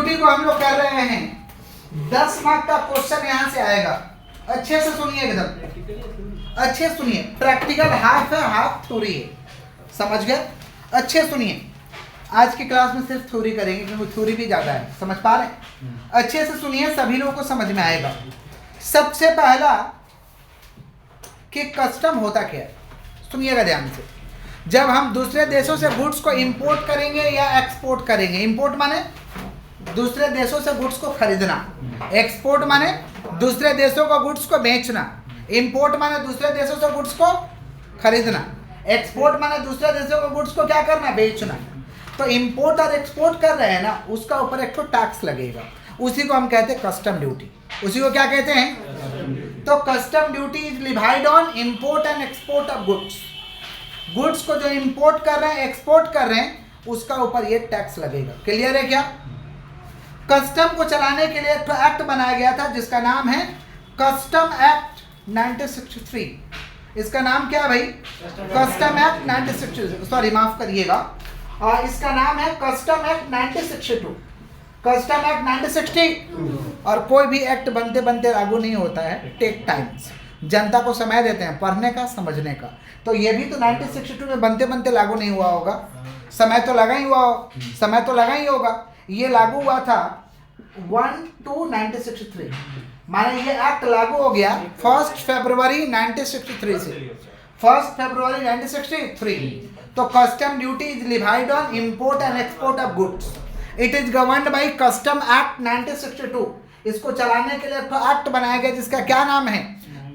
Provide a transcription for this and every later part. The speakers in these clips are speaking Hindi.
ड्यूटी को हम लोग कर रहे हैं, 10 मार्क का क्वेश्चन यहां से आएगा। अच्छे से सुनिए, एकदम अच्छे सुनिए। प्रैक्टिकल हाफ है, हाफ थ्योरी है, समझ गए? अच्छे सुनिए। आज की क्लास में सिर्फ थ्योरी करेंगे क्योंकि थ्योरी भी ज्यादा है, समझ पा रहे हैं? अच्छे से सुनिए, सभी लोगों को समझ में आएगा। सबसे पहला कि कस्टम होता क्या है, सुनिएगा ध्यान से। जब हम दूसरे देशों से गुड्स को इंपोर्ट करेंगे या एक्सपोर्ट करेंगे, इंपोर्ट माने दूसरे देशों से गुड्स को खरीदना, एक्सपोर्ट माने दूसरे देशों को गुड्स को बेचना, इंपोर्ट माने दूसरे देशों से गुड्स को खरीदना, एक्सपोर्ट माने दूसरे देशों को गुड्स को क्या करना, बेचना। तो इंपोर्ट और एक्सपोर्ट कर रहे हैं ना, उसका ऊपर एक तो टैक्स लगेगा, उसी को हम कहते हैं कस्टम ड्यूटी। उसी को क्या कहते हैं? तो custom duty is levied on import and export of goods. Goods को जो इंपोर्ट कर रहे हैं, एक्सपोर्ट कर रहे हैं, उसका ऊपर ये टैक्स लगेगा। क्लियर है क्या? कस्टम को चलाने के लिए एक एक्ट बनाया गया था जिसका नाम है कस्टम एक्ट 1963। इसका नाम क्या है भाई? कस्टम एक्ट 1963, सॉरी माफ करिएगा, इसका नाम है कस्टम एक्ट 1962। Custom act 1960। और कोई भी एक्ट बनते बनते लागू नहीं होता है, टेक टाइम्स। जनता को समय देते हैं पढ़ने का, समझने का। तो ये भी तो 1962 में बनते बनते लागू नहीं हुआ होगा, समय तो लगा ही हुआ, समय तो लगा ही होगा। ये लागू हुआ था 1/2/1963, माने ये एक्ट लागू हो गया 1 फरवरी 1963 से, 1 फरवरी 1963। तो custom duty is levied on import and export of goods. It is governed bye custom act 1962। इसको चलाने के लिए तो एक्ट बनाया गया जिसका क्या नाम है?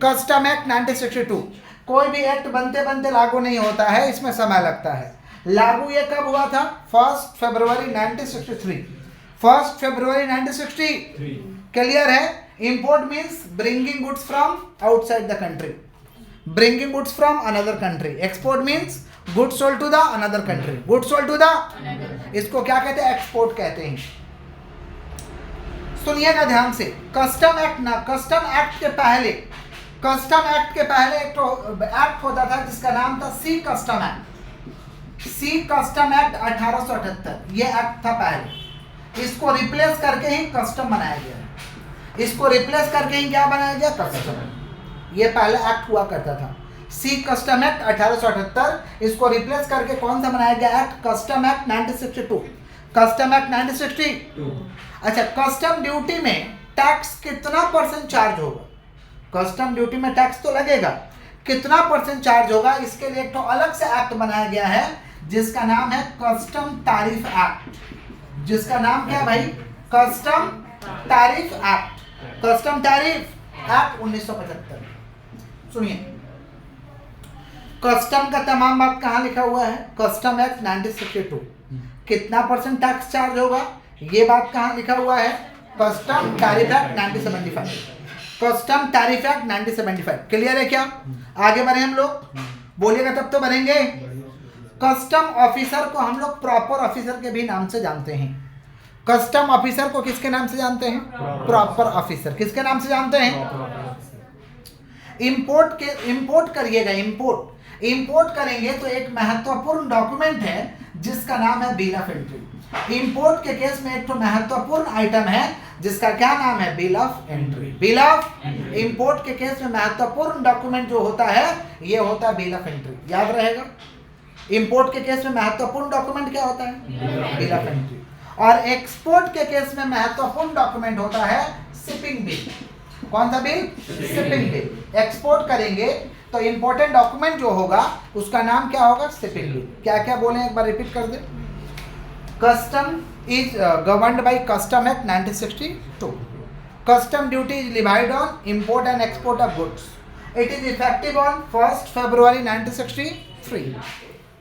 Custom act 1962। कोई भी एक्ट बनते बनते लागू नहीं होता है, इसमें समय लगता है। लागू ये कब हुआ था? 1 फरवरी 1963, 1 फरवरी 1963। क्लियर है? Import means bringing goods from outside the country, bringing goods from another country. Export means goods sold to the another country, goods sold to the, इसको क्या कहते हैं? एक्सपोर्ट कहते हैं। सुनिएगा ध्यान से। कस्टम एक्ट ना, कस्टम एक्ट के पहले, कस्टम एक्ट के पहले एक तो एक्ट होता था जिसका नाम था सी कस्टम एक्ट। सी कस्टम एक्ट 1878, ये एक्ट था पहले। इसको रिप्लेस करके ही कस्टम बनाया गया। इसको रिप्लेस करके ही क्या बनाया गया? कस्टम। ये पहला एक्ट हुआ करता था, सी कस्टम एक्ट 1878। इसको रिप्लेस करके कौन सा बनाया गया act? Custom act 1962, custom act 1962। अच्छा, कस्टम ड्यूटी में टैक्स कितना % चार्ज होगा? कस्टम ड्यूटी में टैक्स तो लगेगा, कितना % चार्ज होगा? इसके लिए एक तो अलग से एक्ट बनाया गया है जिसका नाम है कस्टम टैरिफ एक्ट। जिसका नाम क्या भाई? Custom tariff act, custom tariff act 1975। सुनिए, कस्टम का तमाम बात कहाँ लिखा हुआ है? Custom act 1962। कितना % टैक्स चार्ज होगा, ये बात कहाँ लिखा हुआ है? Custom tariff act 1975, custom tariff act 1975। Clear है क्या? आगे बढ़े हम लोग, बोलिएगा तब तो बढ़ेंगे। कस्टम ऑफिसर को हम लोग प्रॉपर ऑफिसर के भी नाम से जानते हैं। कस्टम ऑफिसर को किसके नाम से जानते हैं? Proper officer. किसके नाम से जानते हैं? इंपोर्ट करिएगा, इंपोर्ट करेंगे तो एक महत्वपूर्ण डॉक्यूमेंट है जिसका नाम है बिल ऑफ एंट्री। इंपोर्ट के केस में एक तो महत्वपूर्ण आइटम है जिसका क्या नाम है? Bill of entry. Bill of import के केस में महत्वपूर्ण डॉक्यूमेंट जो होता है ये होता है बिल ऑफ एंट्री। याद रहेगा, इंपोर्ट के केस में महत्वपूर्ण डॉक्यूमेंट क्या होता है? Bill of entry. और एक्सपोर्ट के केस में महत्वपूर्ण डॉक्यूमेंट होता है शिपिंग बिल। कौन सा बिल? Shipping bill. एक्सपोर्ट करेंगे तो इंपॉर्टेंट डॉक्यूमेंट जो होगा उसका नाम क्या होगा? Shipping bill. क्या क्या बोले, एक बार रिपीट कर दे। Custom is governed by Custom Act 1962. Custom duty is levied on import and export of goods. It is effective on 1 February 1963.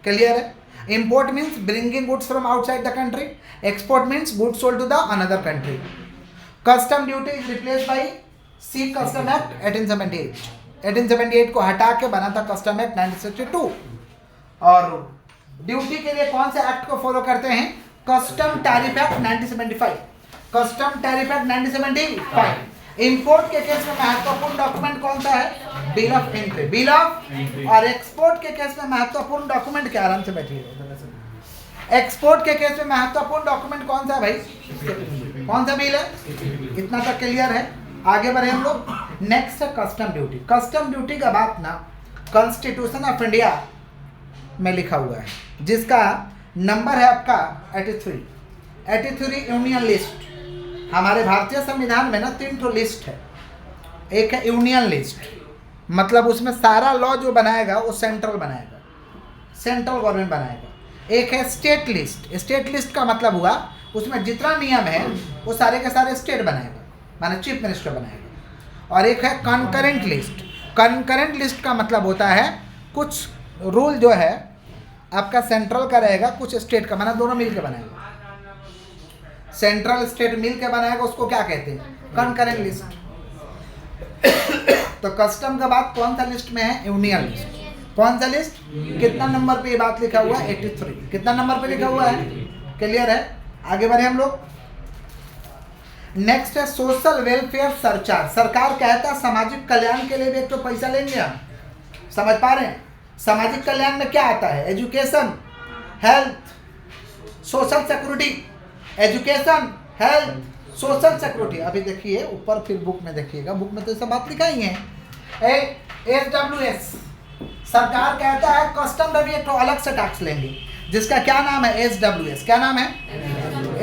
Clear है? Import means bringing goods from outside the country. Export means goods sold to the another country. Custom duty is replaced by C Custom Act 1878. 1878 को हटा के बना था Custom Act 1962. और ड्यूटी के लिए कौन से एक्ट को फॉलो करते हैं? Custom tariff act 1975, custom tariff act 1975। Import के केस में महत्वपूर्ण डॉक्यूमेंट कौन सा है? Bill of entry, bill of. और एक्सपोर्ट के केस में महत्वपूर्ण डॉक्यूमेंट क्या? आराम से बैठिए। एक्सपोर्ट के केस में महत्वपूर्ण डॉक्यूमेंट कौन सा है भाई? कौन सा बिल है? इतना तक क्लियर है। आगे बढ़े हम लोग। नेक्स्ट है कस्टम ड्यूटी। कस्टम ड्यूटी का बात ना कॉन्स्टिट्यूशन ऑफ इंडिया में लिखा हुआ है, जिसका नंबर है आपका 83 यूनियन लिस्ट। हमारे भारतीय संविधान में ना 3 ठो लिस्ट है। एक है यूनियन लिस्ट, मतलब उसमें सारा लॉ जो बनाएगा वो सेंट्रल बनाएगा, सेंट्रल गवर्नमेंट बनाएगा। एक है स्टेट लिस्ट। स्टेट लिस्ट का मतलब हुआ उसमें जितना नियम है वो सारे के सारे स्टेट बनाएगा, माने चीफ मिनिस्टर बनाएगा। और एक है कॉन्करेंट लिस्ट। कॉन्करेंट लिस्ट का मतलब होता है कुछ रूल जो है आपका सेंट्रल का रहेगा, कुछ स्टेट का, माना दोनों मिल के बनाएगा। सेंट्रल स्टेट मिल के बनाएगा, उसको क्या कहते हैं? Concurrent list. तो कस्टम का बात कौन सा लिस्ट में है? Union list. कौन सा लिस्ट? कितना नंबर पे ये बात लिखा हुआ है? 83। कितना नंबर पे लिखा हुआ है? क्लियर है? आगे बढ़े हम लोग। नेक्स्ट है सोशल वेलफेयर सरचार्ज। सरकार कहता है सामाजिक कल्याण के लिए भी एक तो पैसा लेंगे हम। समझ पा रहे हैं? सामाजिक कल्याण में क्या आता है? Education, health, social security. Education, health, social security. अभी देखिए ऊपर, फिर बुक में देखिएगा, बुक में तो सब बात लिखा ही है। SWS सरकार कहता है कस्टम में भी एक तो अलग से टैक्स लेंगे, जिसका क्या नाम है? SWS। क्या नाम है?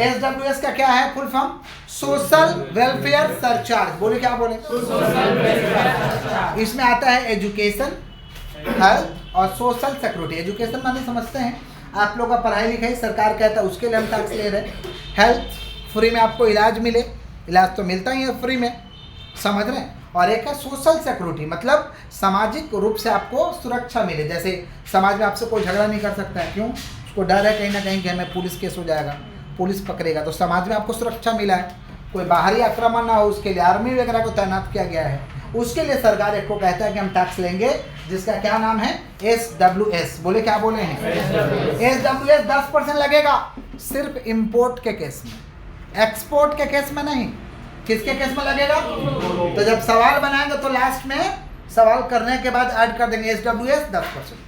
SWS का क्या है full form? Social welfare surcharge. बोले क्या बोले? इसमें आता है एजुकेशन, हेल्थ और सोशल सिक्योरिटी। एजुकेशन माने समझते हैं आप लोग का पढ़ाई लिखाई, सरकार कहता है उसके लिए हम टैक्स ले रहे हैं। हेल्थ, फ्री में आपको इलाज मिले, इलाज तो मिलता ही है फ्री में, समझ रहे हैं। और एक है सोशल सिक्योरिटी, मतलब सामाजिक रूप से आपको सुरक्षा मिले। जैसे समाज में आपसे कोई झगड़ा नहीं कर सकता है, क्यों? उसको डर है कहीं ना कहीं कि हमें पुलिस केस हो जाएगा, पुलिस पकड़ेगा। तो समाज में आपको सुरक्षा मिला है, कोई बाहरी आक्रमण ना हो, उसके लिए आर्मी वगैरह को तैनात किया गया है। उसके लिए सरकार एक को कहता है कि हम टैक्स लेंगे, जिसका क्या नाम है? SWS। बोले क्या बोले हैं? SWS 10% लगेगा सिर्फ इंपोर्ट के केस में, एक्सपोर्ट के केस में नहीं। किसके केस में लगेगा? तो जब सवाल बनाएंगे तो लास्ट में सवाल करने के बाद ऐड कर देंगे SWS 10%।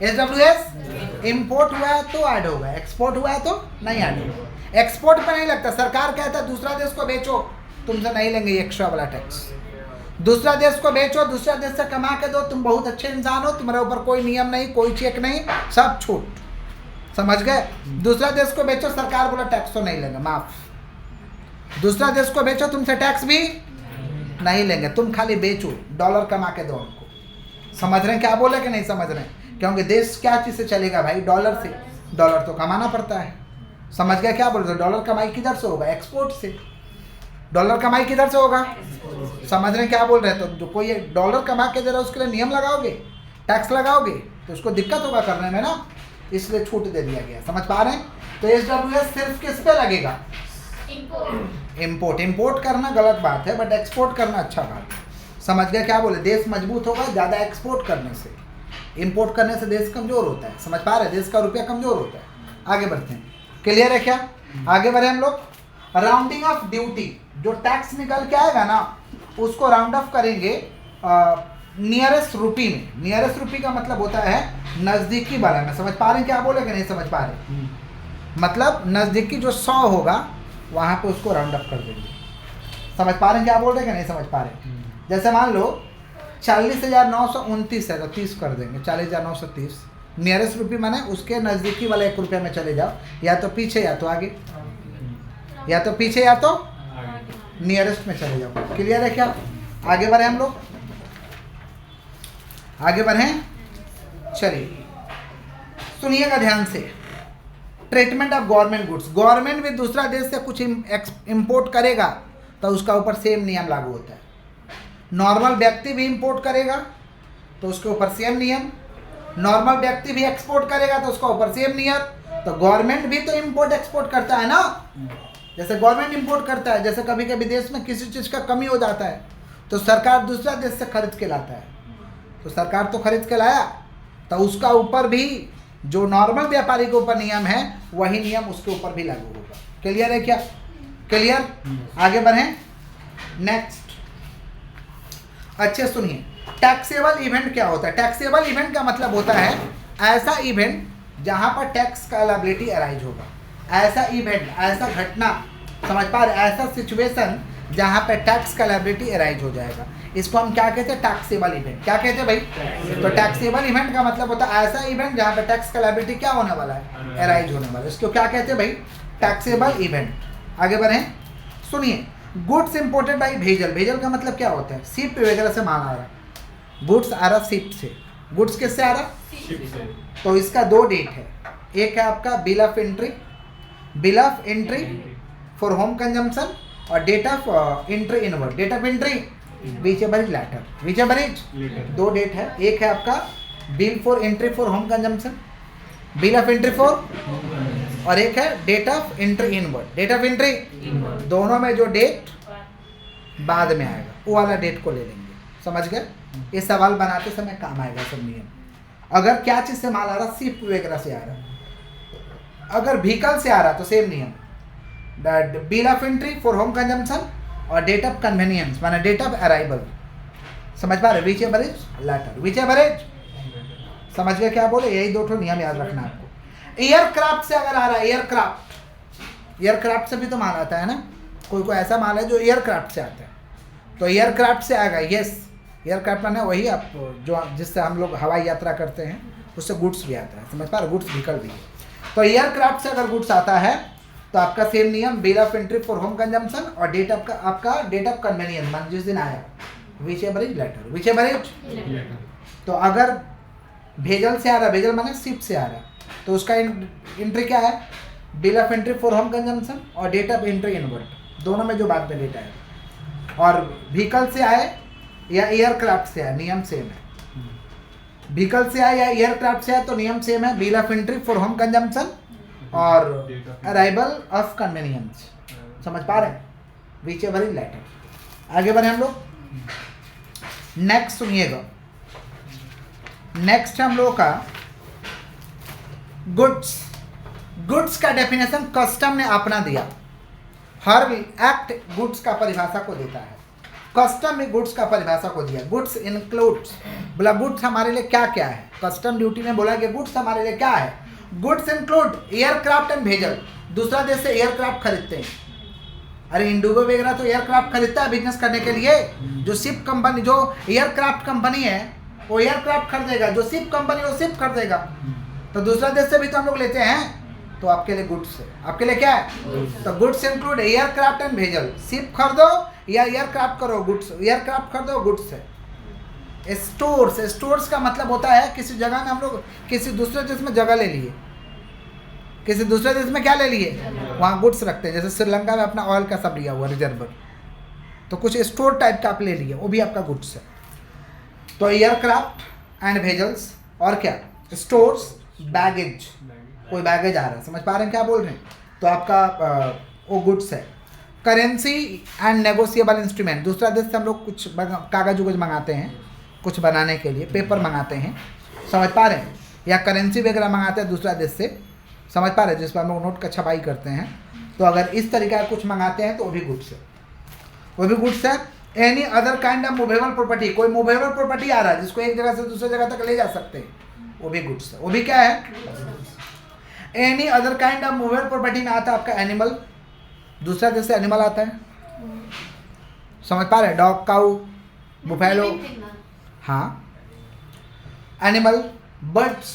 SWS इंपोर्ट हुआ है तो ऐड होगा, एक्सपोर्ट हुआ है तो नहीं ऐड होगा। एक्सपोर्ट पे नहीं लगता। सरकार कहता है दूसरा देश को बेचो, तुमसे नहीं लेंगे एक्स्ट्रा वाला टैक्स। दूसरा देश को बेचो, दूसरा देश से कमा के दो, तुम बहुत अच्छे इंसान हो, तुम्हारे ऊपर कोई नियम नहीं, कोई चेक नहीं, सब छूट। समझ गए? दूसरा देश को बेचो, सरकार बोला टैक्स तो नहीं लेंगे, माफ। दूसरा देश को बेचो, तुमसे टैक्स भी नहीं लेंगे, तुम खाली बेचो, डॉलर कमा के दो उनको। समझ रहे हैं क्या बोले कि नहीं समझ रहे हैं? क्योंकि देश क्या चीज़ से चलेगा भाई? डॉलर से। डॉलर तो कमाना पड़ता है। समझ गए क्या बोल रहे? डॉलर कमाई किधर से होगा? एक्सपोर्ट से। डॉलर कमाई किधर से होगा? समझ रहे हैं क्या बोल रहे हैं? तो जो कोई डॉलर कमा के दे रहा है उसके लिए नियम लगाओगे, टैक्स लगाओगे, तो उसको दिक्कत होगा करने में ना, इसलिए छूट दे दिया गया। समझ पा रहे हैं? तो SWS सिर्फ किस पे लगेगा? इंपोर्ट करना गलत बात है, बट एक्सपोर्ट करना अच्छा बात है। समझ गए क्या बोले? देश मजबूत होगा ज़्यादा एक्सपोर्ट करने से, इंपोर्ट करने से देश कमज़ोर होता है। समझ पा रहे हैं? देश का रुपया कमज़ोर होता है। आगे बढ़ते हैं। क्लियर है क्या? आगे बढ़े हम लोग। राउंडिंग ऑफ ड्यूटी, जो टैक्स निकल के आएगा ना उसको राउंड ऑफ करेंगे नियरेस्ट रूपी में। नियरेस्ट रूपी का मतलब होता है नज़दीकी वाला में। समझ पा रहे हैं क्या बोले कि नहीं समझ पा रहे? मतलब नज़दीकी जो 100 होगा वहाँ पे उसको राउंड अप कर देंगे। समझ पा रहे हैं क्या बोल रहे हैं कि नहीं समझ पा रहे? जैसे मान लो 40,929 है तो 30 कर देंगे, 40,930। नियरेस्ट रूपी माने उसके नज़दीकी वाले 1 रुपये में चले जाओ, या तो पीछे या तो आगे, या तो पीछे या तो नियरेस्ट में चले जाओ। क्लियर है क्या? आगे बढ़े हम लोग, आगे बढ़ें। चलिए सुनिएगा ध्यान से। Treatment of government goods. Government भी दूसरा देश से कुछ इंपोर्ट करेगा तो उसका ऊपर सेम नियम लागू होता है। नॉर्मल व्यक्ति भी इंपोर्ट करेगा तो उसके ऊपर सेम नियम, नॉर्मल व्यक्ति भी एक्सपोर्ट करेगा तो उसका ऊपर सेम नियम। तो गवर्नमेंट भी तो इंपोर्ट एक्सपोर्ट करता है ना। जैसे गवर्नमेंट इंपोर्ट करता है, जैसे कभी कभी देश में किसी चीज़ का कमी हो जाता है तो सरकार दूसरा देश से खरीद के लाता है। तो सरकार तो खरीद के लाया, तो उसका ऊपर भी जो नॉर्मल व्यापारी के ऊपर नियम है वही नियम उसके ऊपर भी लागू होगा। क्लियर है क्या? क्लियर? आगे बढ़ें। नेक्स्ट, अच्छे सुनिए। टैक्सेबल इवेंट क्या होता है? टैक्सेबल इवेंट का मतलब होता है ऐसा इवेंट जहां पर टैक्स का लायबिलिटी अराइज होगा, ऐसा इवेंट, ऐसा घटना, समझ पा रहे, ऐसा सिचुएशन जहां पे टैक्स का लायबिलिटी अराइज हो जाएगा, इसको हम क्या कहते हैं? Taxable event. क्या कहते हैं भाई? तो टैक्सेबल इवेंट का मतलब होता है ऐसा इवेंट जहां पे टैक्स का लायबिलिटी क्या होने वाला है? अराइज होने वाला है। इसको क्या कहते हैं भाई? Taxable event. आगे बढ़े, सुनिए, गुड्स इंपोर्टेड बाई भेजल। भेजल का मतलब क्या होता है? शिप वगैरह से माल आ रहा, गुड्स आ रहा शिप से। गुड्स किससे आ रहा? तो इसका दो डेट है, एक है आपका bill of entry, bill of entry for home consumption, और date of entry inward. Date of entry which ever is later, which ever is, दो डेट है, एक है आपका bill for entry for home consumption, bill of entry for, और एक है date of entry inward. Date of entry, दोनों में जो डेट बाद में आएगा वो वाला डेट को ले लेंगे। समझ गए? ये सवाल बनाते समय काम आएगा सब नियम। अगर क्या चीज से माल आ रहा? शिप वगैरह से आ रहा। अगर व्हीकल से आ रहा तो सेम नियम, bill of entry for home consumption और डेट ऑफ कन्वीनियंस माने डेट ऑफ अराइवल। समझ पा रहे? Which ever is later, which ever is, समझ गए क्या बोले? यही दो नियम याद रखना आपको। एयरक्राफ्ट से अगर आ रहा है, एयरक्राफ्ट, एयरक्राफ्ट से भी तो माल आता है ना, कोई कोई ऐसा माल है जो एयरक्राफ्ट से आता है, तो एयरक्राफ्ट से आएगा। यस, एयरक्राफ्ट माने वही आप जो जिससे हम लोग हवाई यात्रा करते हैं, उससे गुड्स भी आता है। समझ पा रहे? गुड्स व्हीकल भी है। तो एयरक्राफ्ट से अगर गुड्स आता है तो आपका सेम नियम, bill of entry for home consumption और डेट ऑफ आपका डेट ऑफ कन्वीनियंस मान जिस दिन आया, which ever is later, which ever is. तो अगर भेजल से आ रहा, भेजल माने शिप से आ रहा, तो उसका एंट्री क्या है? Bill of entry for home consumption और डेट ऑफ एंट्री इनवर्ड, दोनों में जो बाद में डेट आया। और व्हीकल से आए या एयरक्राफ्ट से आए, नियम सेम है। व्हीकल से आए या एयरक्राफ्ट से आए तो नियम सेम है, bill of entry for home consumption और अराइवल ऑफ कन्वीनियंस। समझ पा रहे हैं? Which ever is later. आगे बढ़े हम लोग, नेक्स्ट सुनिएगा। नेक्स्ट हम लोग का गुड्स। गुड्स का डेफिनेशन कस्टम ने अपना दिया। हर एक्ट गुड्स का परिभाषा को देता है। कस्टम ने गुड्स का परिभाषा को दिया। गुड्स इंक्लूड्स, बोला गुड्स हमारे लिए क्या क्या है। कस्टम ड्यूटी ने बोला कि गुड्स हमारे लिए क्या है। गुड्स इंक्लूड एयरक्राफ्ट एंड भेजल। दूसरा देश से एयरक्राफ्ट खरीदते हैं, अरे इंडिगो वगैरह तो एयरक्राफ्ट खरीदता है बिजनेस करने के लिए। जो शिप कंपनी, जो एयरक्राफ्ट कंपनी है वो एयरक्राफ्ट खरीदेगा, जो शिप कंपनी वो शिप खरीदेगा। तो दूसरा देश से भी तो हम लोग लेते हैं, तो आपके लिए गुड्स है। आपके लिए क्या है? तो गुड्स इंक्लूड एयरक्राफ्ट एंड भेजल। शिप खरीदो या एयरक्राफ्ट करो, गुड्स, एयरक्राफ्ट खरीदो गुड्स है। स्टोर्स, स्टोर्स का मतलब होता है किसी जगह में हम लोग किसी दूसरे देश में जगह ले लिए, किसी दूसरे देश में क्या ले लिए, वहाँ गुड्स रखते हैं। जैसे श्रीलंका में अपना ऑयल का सब लिया हुआ रिजर्व, तो कुछ स्टोर टाइप का आप ले लिए, वो भी आपका गुड्स है। तो एयरक्राफ्ट एंड भेजल्स और क्या, स्टोर्स, बैगेज, कोई बैगेज आ रहा है, समझ पा रहे हैं क्या बोल रहे हैं, तो आपका वो गुड्स है। करेंसी एंड नेगोशिएबल इंस्ट्रूमेंट, दूसरा देश से हम लोग कुछ कागज उगज मंगाते हैं कुछ बनाने के लिए, पेपर मंगाते हैं, समझ पा रहे हैं, या करेंसी वगैरह मंगाते हैं दूसरा देश से, समझ पा रहे हैं, जिस पर हम लोग नोट का छपाई करते हैं। तो अगर इस तरीके का कुछ मंगाते हैं तो वो भी गुड्स है, वो भी गुड्स है। Any other kind of movable property, कोई मूवेबल प्रॉपर्टी आ रहा है जिसको एक जगह से दूसरी जगह तक ले जा सकते हैं, वो भी गुड्स है, वो भी क्या है। Any other kind of movable property में आता है आपका एनिमल, दूसरा देश से एनिमल आता है, समझ पा रहे हैं, डॉग, काऊ, बुफेलो, हाँ एनिमल, बर्ड्स,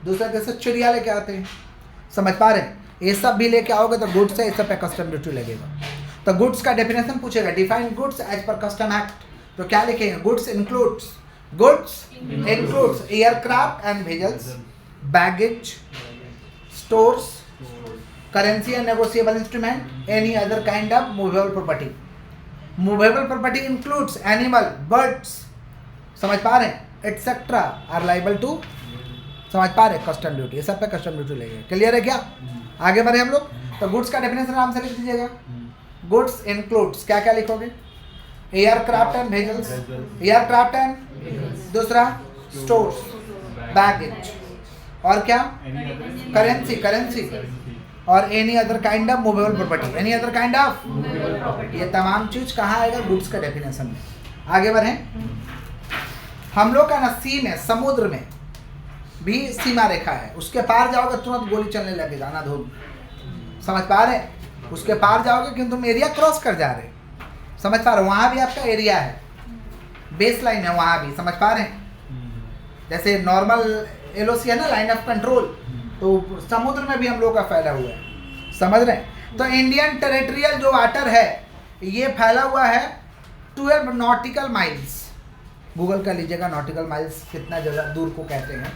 दूसरा देश से चिड़िया लेके आते हैं, समझ पा रहे हैं, ये सब भी लेके आओगे तो गुड्स है, इस सब पे कस्टम ड्यूटी लगेगा। तो गुड्स का डेफिनेशन पूछेगा, define goods as per custom act, तो क्या लिखेंगे, goods includes, goods includes aircraft and vehicles, baggage, stores, currency and negotiable instrument, any other kind of movable property. Movable property includes animal, birds, समझ पा रहे हैं, एटसेट्रा आर लाइबल टू, समझ पा रहे, कस्टम ड्यूटी, ये सब पे कस्टम ड्यूटी लगेगा। क्लियर है क्या? आगे बढ़े हम लोग। तो गुड्स का डेफिनेशन आराम से लिख दीजिएगा। गुड्स इंक्लूड्स, क्या क्या लिखोगे, aircraft and vehicles, aircraft and दूसरा स्टोर्स, बैगेज, और क्या, करेंसी, करेंसी, और any other kind of movable property, any other kind of, ये तमाम चीज कहाँ आएगा, गुड्स का डेफिनेशन में। आगे बढ़े हम लोग का ना, सी में, समुद्र में भी सीमा रेखा है, उसके पार जाओगे तुरंत गोली चलने लगेगा अंधाधुंध, समझ पा रहे? उसके पार जाओगे क्योंकि तुम एरिया क्रॉस कर जा रहे, समझ पा रहे? वहाँ भी आपका एरिया है, बेस लाइन है वहाँ भी, समझ पा रहे हैं? जैसे नॉर्मल एलओसी है ना, लाइन ऑफ कंट्रोल, तो समुद्र में भी हम लोग का फैला हुआ है, समझ रहे हैं? तो इंडियन टेरिटोरियल जो वाटर है ये फैला हुआ है 12 नॉटिकल माइल्स। गूगल कर लीजिएगा नॉटिकल माइल्स कितना जगह दूर को कहते हैं,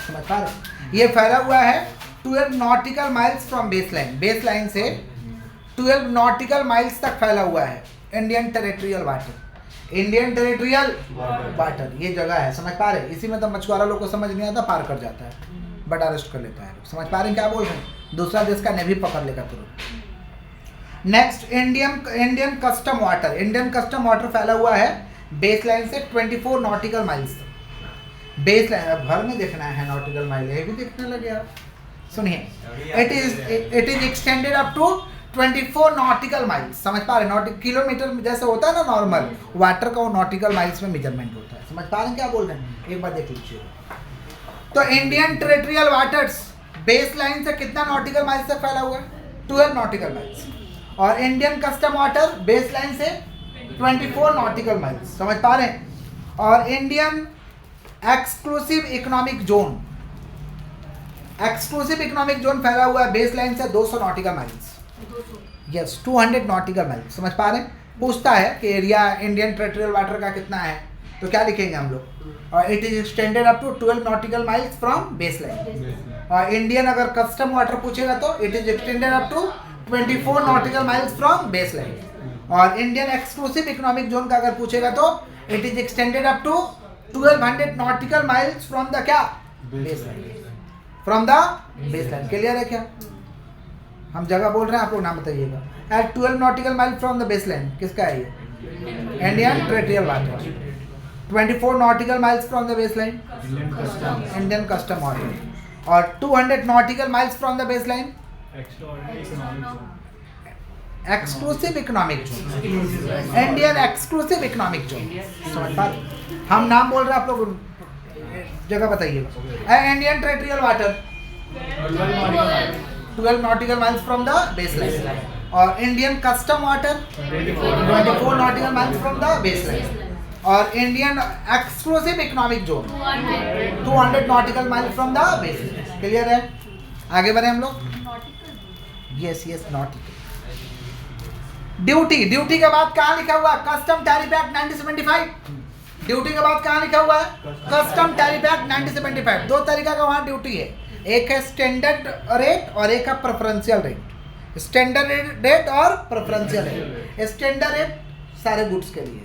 समझ पा रहे? ये फैला हुआ है 12 nautical miles from base line, base line से 12 नॉटिकल माइल्स तक फैला हुआ है Indian territorial water. Indian territorial water ये जगह है, समझ पा रहे? इसी में तो मछुआरा लोग को समझ नहीं आता, पार कर जाता है, बट अरेस्ट कर लेता है, समझ पा रहे हैं क्या बोल रहे हैं? दूसरा देश का नेवी पकड़ लेगा तुरंत। Next Indian custom water, Indian custom water फैला हुआ है बेस लाइन से 24 नॉटिकल माइल्स तक। बेस लाइन घर में देखना है नॉटिकल माइल, ये भी देखने लगे आप, सुनिए, it is extended up to 24 nautical miles, समझ पा रहे? नॉटिक किलोमीटर जैसे होता है ना नॉर्मल, वाटर का वो नॉटिकल माइल्स में मेजरमेंट होता है, समझ पा रहे हैं क्या बोल रहे हैं? एक बार देख लीजिए। तो Indian territorial waters base line से कितना नॉटिकल माइल्स तक फैला हुआ है? 12 नॉटिकल माइल्स। और Indian custom water base line से 24 नॉटिकल माइल्स, समझ पा रहे हैं? और Indian exclusive economic zone, exclusive economic zone फैला हुआ है बेस लाइन से 200 nautical miles, yes 200 nautical miles, समझ पा रहे हैं? पूछता है कि एरिया इंडियन टेरिटोरियल वाटर का कितना है, तो क्या लिखेंगे हम लोग? और it is extended up to 12 nautical miles from base line. और इंडियन अगर कस्टम वाटर पूछेगा तो it is extended up to 24 nautical miles from base line. और इंडियन एक्सक्लूसिव इकोनॉमिक जोन का अगर पूछेगा तो it is extended up to 1200 nautical miles from the क्या? Base line, from the base line. Clear है क्या? हम जगह बोल रहे हैं, आप लोग नाम बताइएगा। At 12 nautical mile from the base line किसका है ये? Indian territorial water. 24 nautical miles from the base line Indian custom water. और 200 nautical miles from the base line exclusive economic zone, Indian exclusive economic zone, समझ पा रहे? हम नाम बोल रहे हैं, आप लोग जगह बताइएगा। Indian territorial water 12 nautical miles from the base line. और Indian custom water 24 nautical miles from the base line. और Indian exclusive economic zone 200 nautical mile from the base line. Clear है? आगे बढ़े हम लोग। Yes yes nautical. Duty, duty के बाद कहाँ लिखा हुआ है? Custom tariff act 1975। ड्यूटी के बाद कहाँ लिखा हुआ है? Custom tariff act 1975। दो तरीका का वहाँ ड्यूटी है, एक है स्टैंडर्ड रेट और एक है प्रेफरेंशियल रेट। स्टैंडर्ड रेट और प्रेफरेंशियल रेट। स्टैंडर्ड रेट सारे गुड्स के लिए,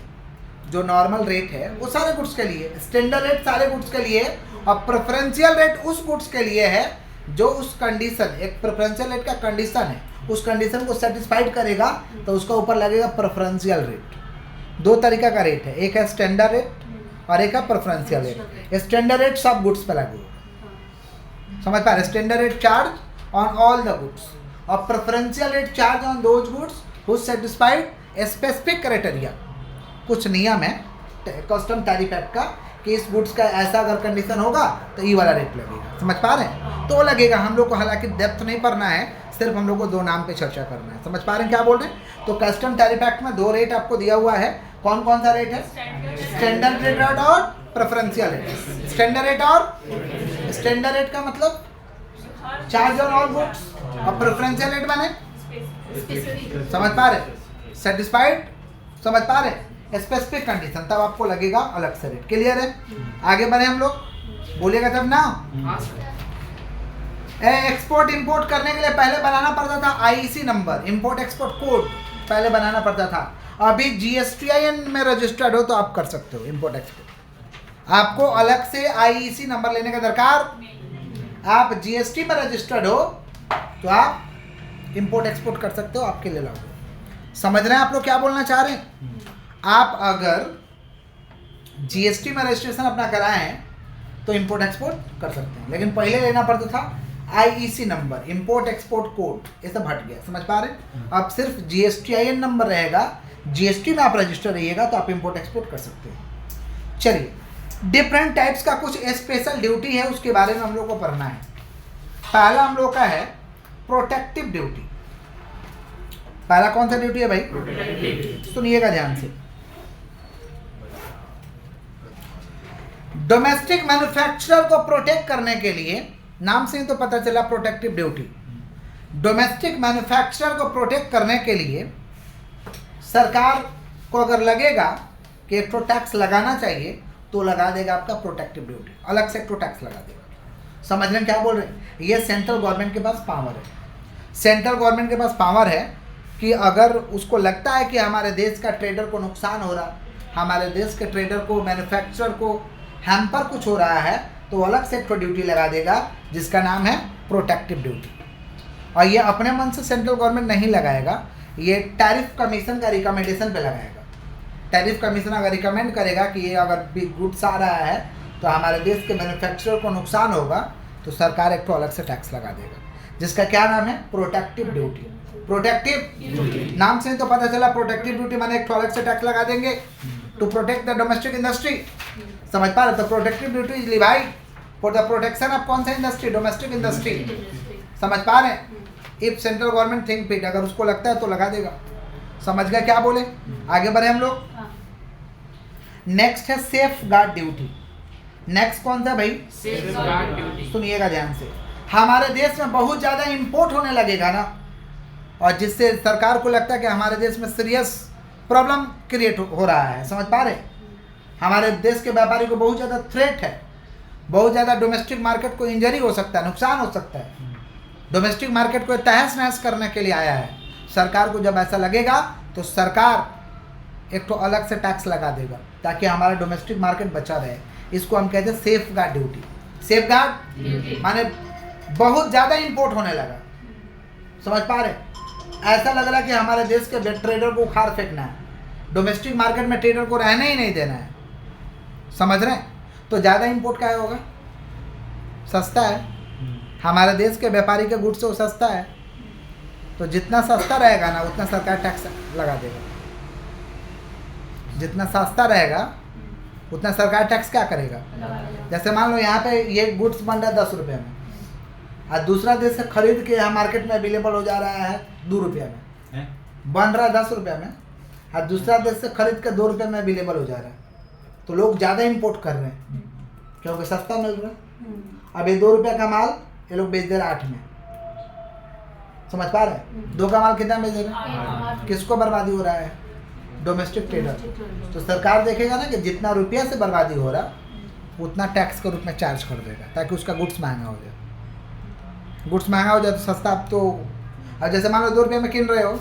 जो नॉर्मल रेट है वो सारे गुड्स के लिए, स्टैंडर्ड रेट सारे गुड्स के लिए, और प्रेफरेंशियल रेट उस गुड्स के लिए है जो उस कंडीशन, एक प्रेफरेंशियल रेट का कंडीशन है, उस कंडीशन को सेटिस्फाइड करेगा तो उसका ऊपर लगेगा प्रेफरेंशियल रेट। दो तरीका का रेट है, एक है स्टैंडर्ड रेट और एक है प्रेफरेंशियल रेट। स्टैंडर्ड रेट सब गुड्स पे लागू होगा, समझ पा रहे? Standard rate charge on all the goods और preferential rate charge on those goods who satisfied specific criteria. कुछ नियम है कस्टम टैरिफ एक्ट का कि इस गुड्स का ऐसा अगर कंडीशन होगा तो ये वाला रेट लगेगा, समझ पा रहे हैं? तो लगेगा। हम लोग को हालांकि डेप्थ नहीं पढ़ना है, सिर्फ हम लोग को दो नाम पे चर्चा करना है, समझ पा रहे हैं क्या बोल रहे हैं? तो कस्टम टैरिफ एक्ट में दो रेट आपको दिया हुआ है। कौन कौन सा रेट है? स्टैंडर्ड रेट और प्रेफरेंशियल रेट। स्टैंडर्ड रेट और स्टैंडर्ड रेट का मतलब चार्ज ऑन ऑल गुड्स, और प्रेफरेंशियल रेट माने समझ पा रहे? सेटिस्फाइड, समझ पा रहे? स्पेसिफिक कंडीशन, तब आपको लगेगा अलग से रेट। क्लियर है? आगे बढ़े हम लोग, बोलिएगा तब ना। एक्सपोर्ट इंपोर्ट करने के लिए पहले बनाना पड़ता था IEC number, import export code पहले बनाना पड़ता था। अभी जीएसटीआईएन में रजिस्टर्ड हो तो आप कर सकते हो इंपोर्ट एक्सपोर्ट, आपको अलग से आईईसी नंबर लेने का दरकार। आप जीएसटी में रजिस्टर्ड हो तो आप इंपोर्ट एक्सपोर्ट कर सकते हो, आपके लिए लागू। समझ रहे हैं आप लोग क्या बोलना चाह रहे हैं? आप अगर जीएसटी में रजिस्ट्रेशन अपना कराए हैं तो इंपोर्ट एक्सपोर्ट कर सकते हैं, लेकिन पहले लेना पड़ता था IEC number, import export code, ये सब हट गया, समझ पा रहे हैं? अब सिर्फ जीएसटीआईएन नंबर रहेगा, जीएसटी में आप रजिस्टर रहिएगा तो आप इंपोर्ट एक्सपोर्ट कर सकते हैं। चलिए डिफरेंट टाइप्स का कुछ स्पेशल ड्यूटी है, उसके बारे में हम लोग को पढ़ना है। पहला हम लोग का है प्रोटेक्टिव ड्यूटी। पहला कौन सा ड्यूटी है भाई? सुनिएगा ध्यान से। डोमेस्टिक मैन्युफैक्चरर को प्रोटेक्ट करने के लिए, नाम से ही तो पता चला प्रोटेक्टिव ड्यूटी। डोमेस्टिक मैन्युफैक्चरर को प्रोटेक्ट करने के लिए सरकार को अगर लगेगा कि एक तो टैक्स लगाना चाहिए तो लगा देगा आपका प्रोटेक्टिव ड्यूटी, अलग से एक तो टैक्स लगा देगा। समझ रहे हैं क्या बोल रहे हैं? ये सेंट्रल गवर्नमेंट के पास पावर है। सेंट्रल गवर्नमेंट के पास पावर है कि अगर उसको लगता है कि हमारे देश का ट्रेडर को नुकसान हो रहा, हमारे देश के ट्रेडर को, मैन्युफैक्चरर को हैम्पर कुछ हो रहा है, तो अलग से एक तो ड्यूटी लगा देगा जिसका नाम है प्रोटेक्टिव ड्यूटी। और ये अपने मन से सेंट्रल गवर्नमेंट नहीं लगाएगा, ये टैरिफ कमीशन का रिकमेंडेशन पे लगाएगा। टैरिफ कमीशन अगर रिकमेंड करेगा कि ये अगर गुड्स आ रहा है तो हमारे देश के मैन्युफैक्चरर को नुकसान होगा, तो सरकार एक तो अलग से टैक्स लगा देगा, जिसका क्या नाम है? Protective duty. प्रोटेक्टिव नाम से तो पता चला प्रोटेक्टिव ड्यूटी माने एक तो अलग से टैक्स लगा देंगे to protect the domestic industry. समझ पा रहे? तो protective duty is levied for the protection of कौन सा इंडस्ट्री? Domestic industry. समझ पा रहे? If central government think fit, अगर उसको लगता है तो लगा देगा। समझ गया क्या बोले? आगे बढ़े हम लोग। नेक्स्ट है सेफ गार्ड ड्यूटी। नेक्स्ट कौन सा भाई? Safe guard duty. सुनिएगा ध्यान से। हमारे देश में बहुत ज़्यादा इंपोर्ट होने लगेगा ना, और जिससे सरकार को लगता है कि हमारे देश में सीरियस प्रॉब्लम क्रिएट हो रहा है। समझ पा रहे? हमारे देश के व्यापारी को बहुत ज़्यादा थ्रेट है, बहुत ज़्यादा डोमेस्टिक मार्केट को इंजरी हो सकता है, नुकसान हो सकता है। डोमेस्टिक मार्केट को तहस नहस करने के लिए आया है। सरकार को जब ऐसा लगेगा तो सरकार एक तो अलग से टैक्स लगा देगा ताकि हमारा डोमेस्टिक मार्केट बचा रहे। इसको हम कहते हैं safe guard duty. Safe guard माने बहुत ज़्यादा इंपोर्ट होने लगा। समझ पा रहे? ऐसा लग रहा है कि हमारे देश के ट्रेडर को उखाड़ फेंकना है, डोमेस्टिक मार्केट में ट्रेडर को रहने ही नहीं देना है। समझ रहे हैं? तो ज़्यादा इंपोर्ट क्या होगा? सस्ता है, हमारे देश के व्यापारी के गुड्स से वो सस्ता है, तो जितना सस्ता रहेगा ना उतना सरकार टैक्स लगा देगा। जितना सस्ता रहेगा उतना सरकार टैक्स क्या करेगा? जैसे मान लो यहाँ पे ये गुड्स बन रहा है 10 रुपये में, और दूसरा देश से खरीद के यहाँ मार्केट में अवेलेबल हो जा रहा है 2 रुपये में। बन रहा है 10 रुपये में, और दूसरा देश से खरीद के 2 रुपये में अवेलेबल हो जा रहा है, तो लोग ज़्यादा इंपोर्ट कर रहे हैं क्योंकि सस्ता मिल रहा है। अब ये 2 रुपये का माल ये लोग बेच दे रहे 8 में। समझ पा रहे हैं? 2 का माल कितना बेच रहे हैं? किसको बर्बादी हो रहा है? Domestic trader. तो सरकार देखेगा ना कि जितना रुपया से बर्बादी हो रहा उतना टैक्स के रूप में चार्ज कर देगा ताकि उसका गुड्स महंगा हो जाए। गुड्स महंगा हो जाए तो सस्ता। अब तो अब जैसे मान लो 2 रुपये में किन रहे हो,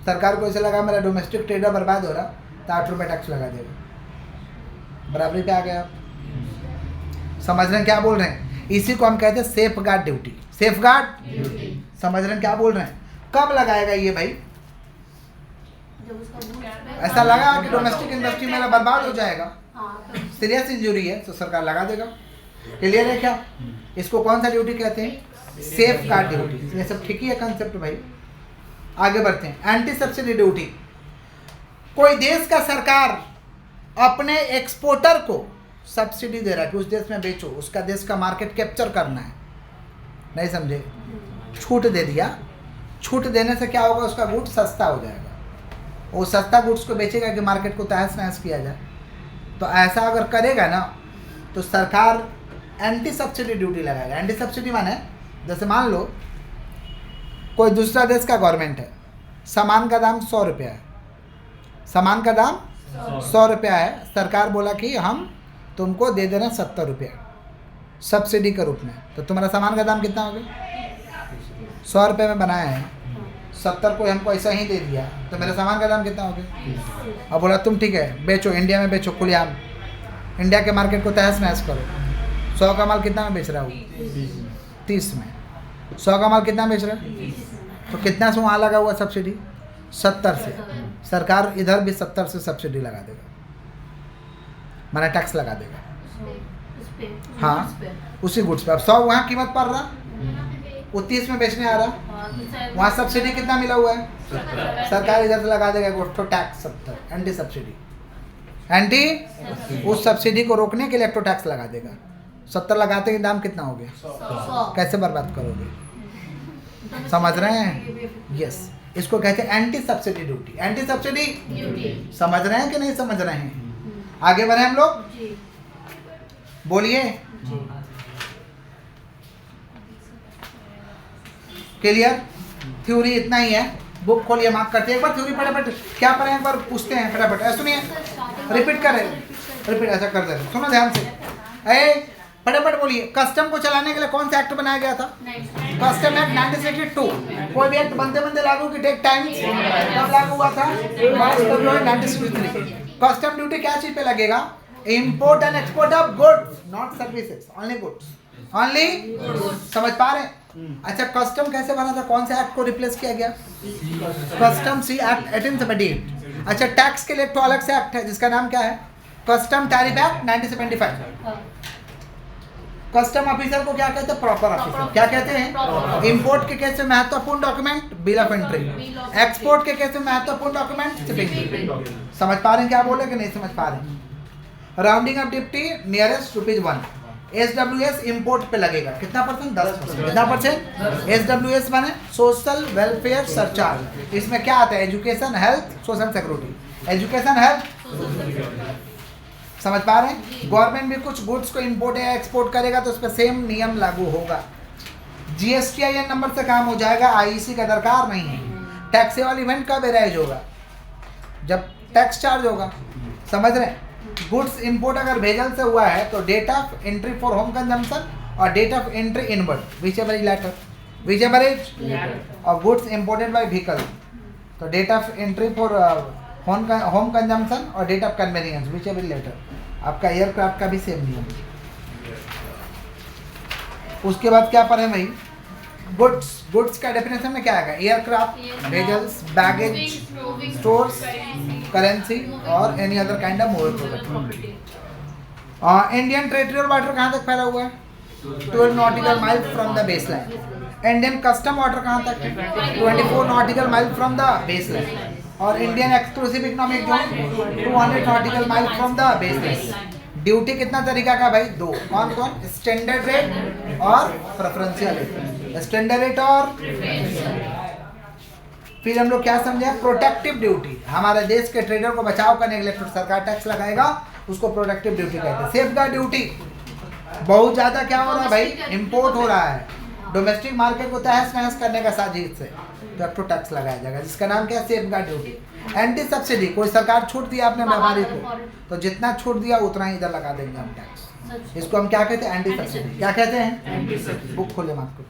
सरकार को ऐसे लगा मेरा डोमेस्टिक ट्रेडर बर्बाद हो रहा तो 8 रुपये टैक्स लगा देगा। बराबरी पे आ गया। समझ रहे हैं क्या बोल रहे हैं? इसी को हम कहते हैं safe guard duty. Safe guard समझ रहे हैं क्या बोल रहे हैं? कब लगाएगा ये भाई? ऐसा लगा कि डोमेस्टिक इंडस्ट्री मेरा बर्बाद हो जाएगा, सीरियस इंजरी है, तो सरकार लगा देगा। क्लियर है क्या? इसको कौन सा ड्यूटी कहते हैं? Safe guard duty. ये सब ठीक ही है कंसेप्ट भाई। आगे बढ़ते हैं। Anti subsidy duty. कोई देश का सरकार अपने एक्सपोर्टर को सब्सिडी दे रहा है कि उस देश में बेचो, उसका देश का मार्केट कैप्चर करना है। नहीं समझे? छूट दे दिया। छूट देने से क्या होगा? उसका गुड्स सस्ता हो जाएगा। वो सस्ता गुड्स को बेचेगा कि मार्केट को तहस नहस किया जाए। तो ऐसा अगर करेगा ना तो सरकार एंटी सब्सिडी ड्यूटी लगाएगा। एंटी सब्सिडी माने जैसे मान लो कोई दूसरा देश का गवर्नमेंट है, सामान का दाम 100 रुपया है, सामान का दाम 100 रुपया है, सरकार बोला कि हम तुमको दे देना 70 रुपया सब्सिडी के रूप में, तो तुम्हारा सामान का दाम कितना हो गया? 100 रुपये में बनाया है, 70 को हमको ऐसा ही दे दिया, तो मेरे सामान का दाम कितना हो गया? अब बोला तुम ठीक है बेचो, इंडिया में बेचो खुलेआम, इंडिया के मार्केट को तहस नहस करो। 100 का माल कितना में बेच रहा हूँ? 30 में। 100 का माल कितना बेच रहा है? तो कितना से वहाँ लगा हुआ सब्सिडी? 70 से। सरकार इधर भी 70 से सब्सिडी लगा देगा, माना टैक्स लगा देगा। हाँ, उसी गुड्स पे। अब 100 वहाँ कीमत पड़ रहा, वो 30 में बेचने आ रहा, वहाँ सब्सिडी कितना मिला हुआ है? सरकार इधर से लगा देगा तो टैक्स 70, एंटी सब्सिडी। एंटी, उस सब्सिडी को रोकने के लिए इलेक्ट्रो टैक्स लगा देगा। 70 लगाते के दाम कितना हो गया? 100। कैसे बर्बाद करोगे? समझ रहे हैं? यस, इसको कहते हैं anti subsidy duty. Anti subsidy duty. समझ रहे हैं कि नहीं समझ रहे हैं? आगे बढ़े हम लोग, जी। बोलिए। क्लियर? थ्योरी इतना ही है। बुक खोलिए, मार्क करते हैं। एक बार थ्योरी फटाफट क्या पढ़े एक बार पूछते हैं फटाफट। सुनिए, रिपीट करें, रिपीट ऐसा कर दे। सुनो ध्यान से, फटाफट बोलिए। कस्टम को चलाने के लिए कौन सा एक्ट बनाया गया था? Custom act 1962। कोई भी एक्ट बनते बनते लागू की टेक टाइम कब लागू हुआ था? 1963। कस्टम ड्यूटी क्या चीज पे लगेगा? Import and export of goods, not services, only goods, only. समझ पा रहे हैं? अच्छा, कस्टम कैसे बना था? कौन से एक्ट को रिप्लेस किया गया? Custom sea act 1878। अच्छा, टैक्स के लिए एक तो अलग से एक्ट है जिसका नाम क्या है? Custom tariff act 1975। Custom officer को क्या कहते हैं? Proper officer. क्या कहते हैं? इंपोर्ट के केस में महत्वपूर्ण document bill of entry, export के केस में महत्वपूर्ण डॉक्यूमेंट शिपिंग। समझ पा रहे हैं क्या बोले कि नहीं समझ पा रहे हैं? Rounding off duty nearest ₹1। SWS import पे लगेगा कितना परसेंट? 10%। कितना परसेंट? SWS माने सोशल वेलफेयर सरचार्ज। इसमें क्या आता है? Education, health, social security. Education, health, समझ पा रहे हैं? गवर्नमेंट भी कुछ गुड्स को इंपोर्ट या एक्सपोर्ट करेगा तो उस पर सेम नियम लागू होगा। GSTIN नंबर से काम हो जाएगा, IEC का दरकार नहीं है। टैक्सेबल इवेंट कब अराइज होगा? जब टैक्स चार्ज होगा। समझ रहे हैं? गुड्स इंपोर्ट अगर भेजल से हुआ है तो date of entry for home consumption और date of entry inward, whichever is later, whichever is, और गुड्स इंपोर्टेड बाय व्हीकल तो date of entry for home consumption और date of convenience, whichever is later. आपका एयरक्राफ्ट का भी सेम नियम। उसके बाद क्या पढ़े भाई? गुड्स, गुड्स का डेफिनेशन में क्या आएगा? Aircraft, vessels, baggage, stores, currency और any other kind of movable product. Indian territorial water कहाँ तक फैला हुआ है? 12 nautical mile from the baseline. Indian custom water कहाँ तक? 24 nautical mile from the baseline. और Indian exclusive economic zone 200 nautical mile from the baseline. Duty कितना तरीका का भाई? 2। कौन कौन? स्टैंडर्ड रेट और प्रेफरेंशियल रेट। स्टैंडर्ड रेट और फिर हम लोग क्या समझे? Protective duty. हमारे देश के ट्रेडर को बचाव करने के लिए सरकार टैक्स लगाएगा, उसको प्रोटेक्टिव ड्यूटी कहते हैं। सेफगार्ड ड्यूटी, बहुत ज्यादा क्या हो रहा है भाई? इंपोर्ट हो रहा है, डोमेस्टिक मार्केट को तहस नहस करने का साजिश से तो तो टैक्स लगाया जाएगा, जिसका नाम क्या है? Safeguard duty. एंटी सब्सिडी, कोई सरकार छूट दिया आपने व्यापारी को तो जितना छूट दिया उतना ही इधर लगा देंगे हम टैक्स। इसको हम क्या कहते हैं? Anti subsidy. क्या कहते हैं? Anti subsidy. बुक खोले माफ को।